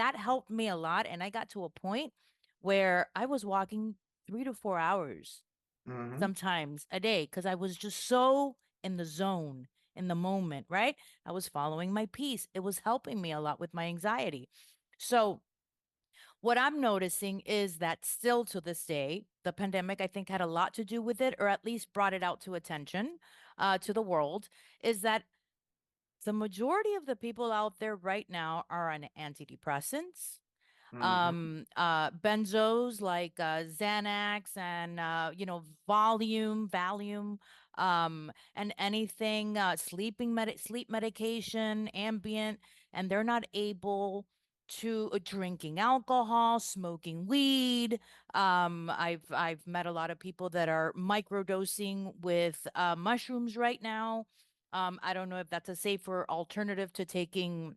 that helped me a lot. And I got to a point where I was walking 3 to 4 hours Hmm. sometimes a day because I was just so in the zone, in the moment, right? I was following my peace. It was helping me a lot with my anxiety. So, what I'm noticing is that still to this day, the pandemic, I think, had a lot to do with it, or at least brought it out to attention to the world, is that the majority of the people out there right now are on antidepressants, Hmm. benzos like Xanax and Valium, and anything sleep medication, ambient, and they're not able to drinking alcohol, smoking weed. I've met a lot of people that are microdosing with mushrooms right now. I don't know if that's a safer alternative to taking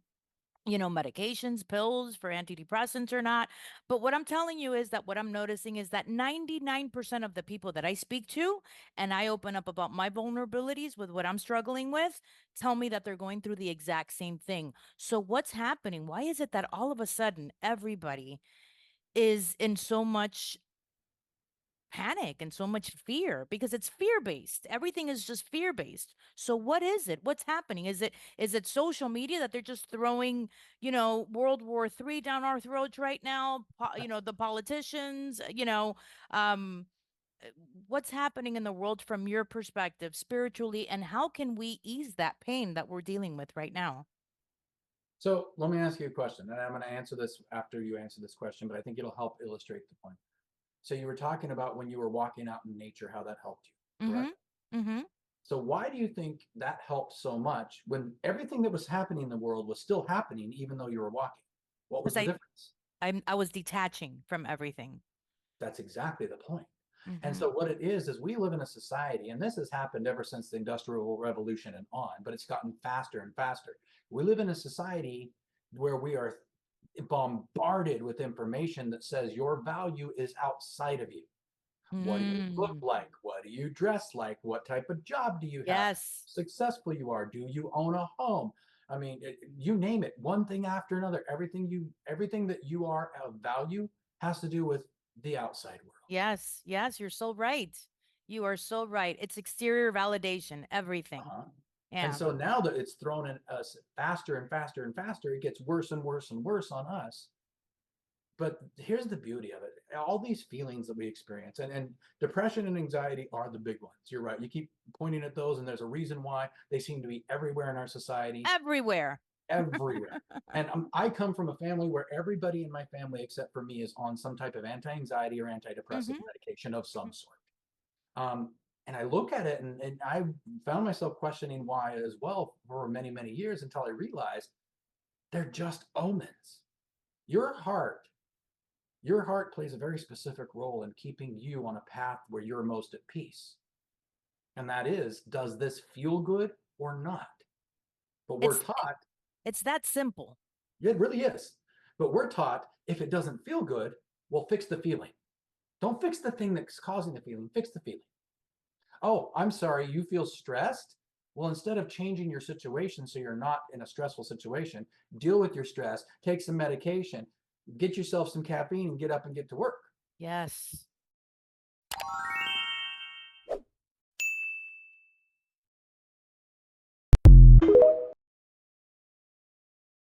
medications, pills for antidepressants or not. But what I'm telling you is that what I'm noticing is that 99% of the people that I speak to and I open up about my vulnerabilities with what I'm struggling with tell me that they're going through the exact same thing. So what's happening? Why is it that all of a sudden everybody is in so much panic and so much fear because it's fear based. Everything is just fear based. So what is it? What's happening? Is it social media that they're just throwing, World War III down our throats right now? The politicians, um what's happening in the world from your perspective spiritually, and how can we ease that pain that we're dealing with right now? So let me ask you a question, and I'm going to answer this after you answer this question, but I think it'll help illustrate the point. So you were talking about when you were walking out in nature, how that helped you, Mm-hmm. correct? Mm-hmm. So why do you think that helped so much when everything that was happening in the world was still happening, even though you were walking? What was Because the difference? I was detaching from everything. That's exactly the point. And Mm-hmm. so what it is we live in a society, and this has happened ever since the Industrial Revolution and on, but it's gotten faster and faster. We live in a society where we are bombarded with information that says your value is outside of you. What do you look Mm. like? What do you dress like? What type of job do you have? Yes. Successful you are? Do you own a home? I mean, you name it, one thing after another. Everything that you are of value has to do with the outside world. Yes, yes, you're so right. You are so right. It's exterior validation, everything. Uh-huh. And Yeah. so now that it's thrown in us faster and faster and faster, it gets worse and worse and worse on us. But here's the beauty of it. All these feelings that we experience, and depression and anxiety are the big ones. You're right. You keep pointing at those, and there's a reason why they seem to be everywhere in our society, Everywhere. everywhere. And I come from a family where everybody in my family, except for me, is on some type of anti-anxiety or antidepressant Hmm. medication of some sort. Um, and I look at it, and I found myself questioning why as well for many, many years until I realized they're just omens. Your heart your heart plays a very specific role in keeping you on a path where you're most at peace. And that is, does this feel good or not? But we're It's taught, it's that simple. it really is. But we're taught if it doesn't feel good, well, fix the feeling. Don't fix the thing that's causing the feeling, fix the feeling. Oh, I'm sorry, you feel stressed? Well, instead of changing your situation so you're not in a stressful situation, deal with your stress, take some medication, get yourself some caffeine, and get up and get to work. Yes.